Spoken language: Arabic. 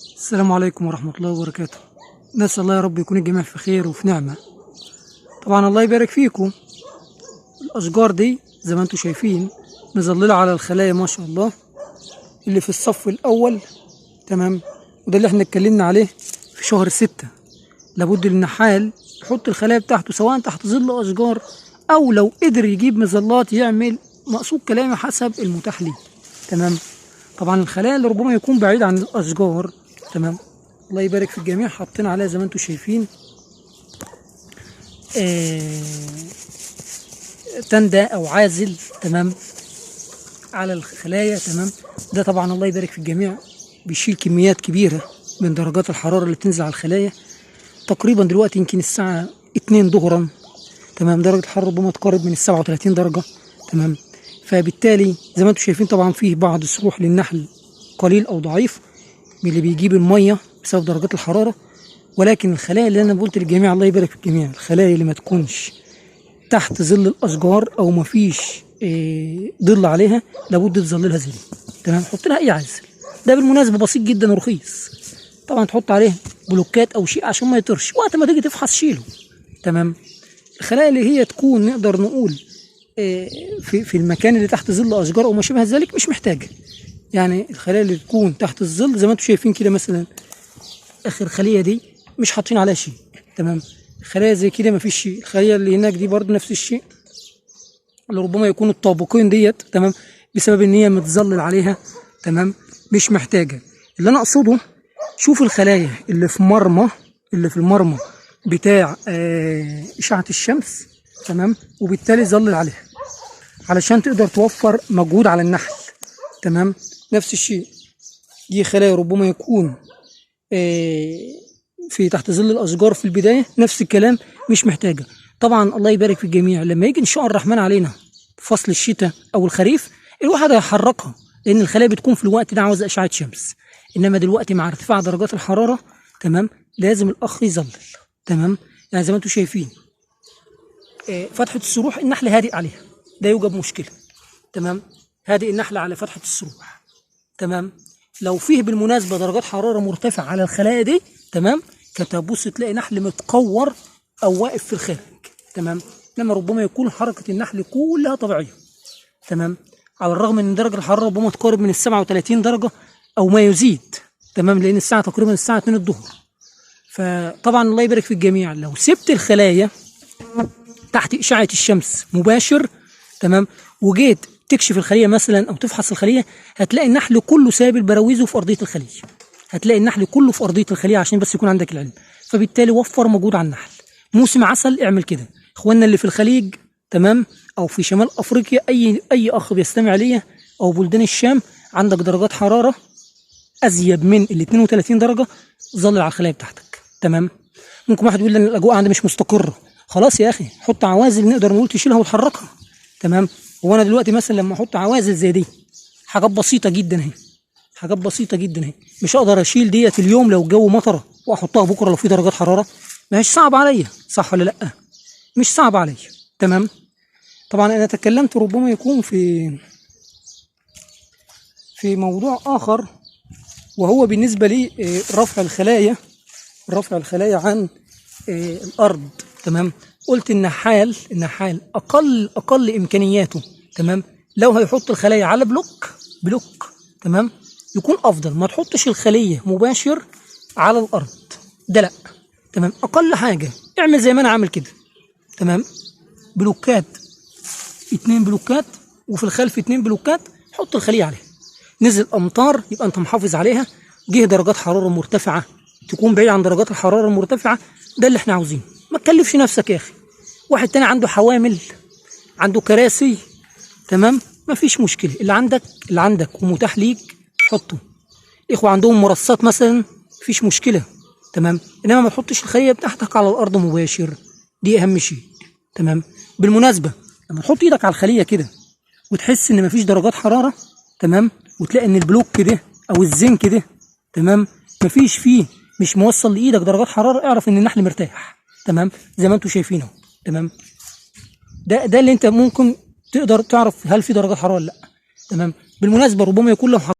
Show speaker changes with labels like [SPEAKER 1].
[SPEAKER 1] السلام عليكم ورحمة الله وبركاته. نسأل الله يا رب يكون الجميع في خير وفي نعمة. طبعا الله يبارك فيكم. الأشجار دي زي ما انتم شايفين مظللة على الخلايا ما شاء الله اللي في الصف الأول. تمام. وده اللي احنا اتكلمنا عليه في شهر 6. لابد النحال يحط الخلايا بتاعته سواء تحت ظل أشجار أو لو قدر يجيب مظلات يعمل مقصود كلامي حسب المتاح ليه. تمام. طبعا الخلايا اللي ربما يكون بعيد عن الأشجار. تمام. الله يبارك في الجميع. حاطين عليها زي ما انتم شايفين تندة او عازل. تمام. على الخلايا. تمام. ده طبعا الله يبارك في الجميع بيشيل كميات كبيرة من درجات الحرارة اللي بتنزل على الخلايا. تقريبا دلوقتي يمكن الساعة 2 ظهرا. تمام. درجة الحرارة ربما تقارب من 37 درجة. تمام. فبالتالي زي ما انتم شايفين طبعا فيه بعض سروح للنحل قليل او ضعيف من اللي بيجيب المية بسبب درجات الحرارة. ولكن الخلايا اللي انا قلت للجميع الله يبارك في الجميع، الخلايا اللي ما تكونش تحت ظل الاشجار او ما فيش ظل عليها لابد تظللها زي دي. تمام. حط لها اي عازل. ده بالمناسبه بسيط جدا ورخيص. طبعا تحط عليه بلوكات او شيء عشان ما يطرش وقت ما تيجي تفحص شيله. تمام. الخلايا اللي هي تكون نقدر نقول في المكان اللي تحت ظل اشجار او ما شابه ذلك مش محتاجه. يعني الخلايا اللي تكون تحت الظل زي ما انتم شايفين كده مثلا اخر خليه دي مش حاطين عليها شيء. تمام. خلايا زي كده مفيش شيء. الخليه اللي هناك دي برضو نفس الشيء اللي ربما يكون الطابقين ديت. تمام. بسبب ان هي متظلل عليها. تمام. مش محتاجه. اللي انا اقصده شوف الخلايا اللي في مرمى في المرمى بتاع اشعه الشمس. تمام. وبالتالي ظلل عليها علشان تقدر توفر مجهود على النحل. تمام. نفس الشيء دي خلايا ربما يكون في تحت ظل الاشجار في البدايه نفس الكلام مش محتاجه. طبعا الله يبارك في الجميع لما يجي ان شاء الرحمن علينا فصل الشتاء او الخريف الواحد هيحركها لان الخلايا بتكون في الوقت ده عاوزه اشعه شمس. انما دلوقتي مع ارتفاع درجات الحراره تمام لازم الاخ يظلل. تمام. يعني زي ما انتم شايفين فتحه السروح النحل هادئ عليها لا يوجد مشكله. تمام. هادئ النحل على فتحه السروح. تمام. لو فيه بالمناسبه درجات حراره مرتفعه على الخلايا دي تمام كنت هتبص تلاقي نحل متكور او واقف في الخارج. تمام. لما ربما يكون حركه النحل كلها طبيعيه. تمام. على الرغم ان درجه الحراره ربما تقارب من 37 درجه او ما يزيد. تمام. لان الساعه تقريبا الساعه 2 الظهر. فطبعا الله يبارك في الجميع لو سبت الخلايا تحت اشعه الشمس مباشر. تمام. وجيت تكشف الخليه مثلا او تفحص الخليه هتلاقي النحل كله سايب البراويزه في ارضيه الخليه. هتلاقي النحل كله في ارضيه الخليه عشان بس يكون عندك العلم. فبالتالي وفر مجهود على النحل. موسم عسل اعمل كده. اخواننا اللي في الخليج تمام او في شمال افريقيا اي اخ بيستمع ليا او بلدان الشام عندك درجات حراره ازيد من ال 32 درجه ظلل على الخلايا بتاعتك. تمام. ممكن واحد يقول لي الاجواء عندي مش مستقره. خلاص يا اخي حط عوازل نقدر نقول تشيلها وتحركها. تمام. وانا دلوقتي مثلا لما احط عوازل زي دي حاجات بسيطه جدا اهي. حاجات بسيطه جدا اهي. مش هقدر اشيل ديت اليوم لو الجو مطره واحطها بكره لو في درجات حراره. ما هيش صعب عليا. صح ولا لا؟ مش صعب عليا. تمام. طبعا انا تكلمت ربما يكون في موضوع اخر وهو بالنسبه لي رفع الخلايا عن الارض. تمام. قلت النحال اقل امكانياته. تمام. لو هيحط الخلايا على بلوك تمام يكون افضل ما تحطش الخليه مباشر على الارض. ده لا. تمام. اقل حاجه اعمل زي ما انا عامل كده. تمام. بلوكات 2 بلوكات وفي الخلف 2 بلوكات حط الخليه عليها. نزل امطار يبقى انت محافظ عليها. جه درجات حراره مرتفعه تكون بعيد عن درجات الحراره المرتفعه. ده اللي احنا عاوزينه. ما تكلفش نفسك يا اخي. واحد تاني عنده حوامل عنده كراسي. تمام. ما فيش مشكله. اللي عندك ومتاح ليك حطه. اخوه عندهم مرصات مثلا مفيش مشكله. تمام. انما ما تحطش الخليه بتاعتك على الارض مباشر. دي اهم شيء. تمام. بالمناسبه لما تحط ايدك على الخليه كده وتحس ان مفيش درجات حراره. تمام. وتلاقي ان البلوك ده او الزنك ده تمام مفيش فيه مش موصل لايدك درجات حراره اعرف ان النحل مرتاح. تمام. زي ما انتم شايفينه. تمام. ده اللي انت ممكن تقدر تعرف هل في درجات حراره ولا لا. تمام. بالمناسبه ربما يكون لو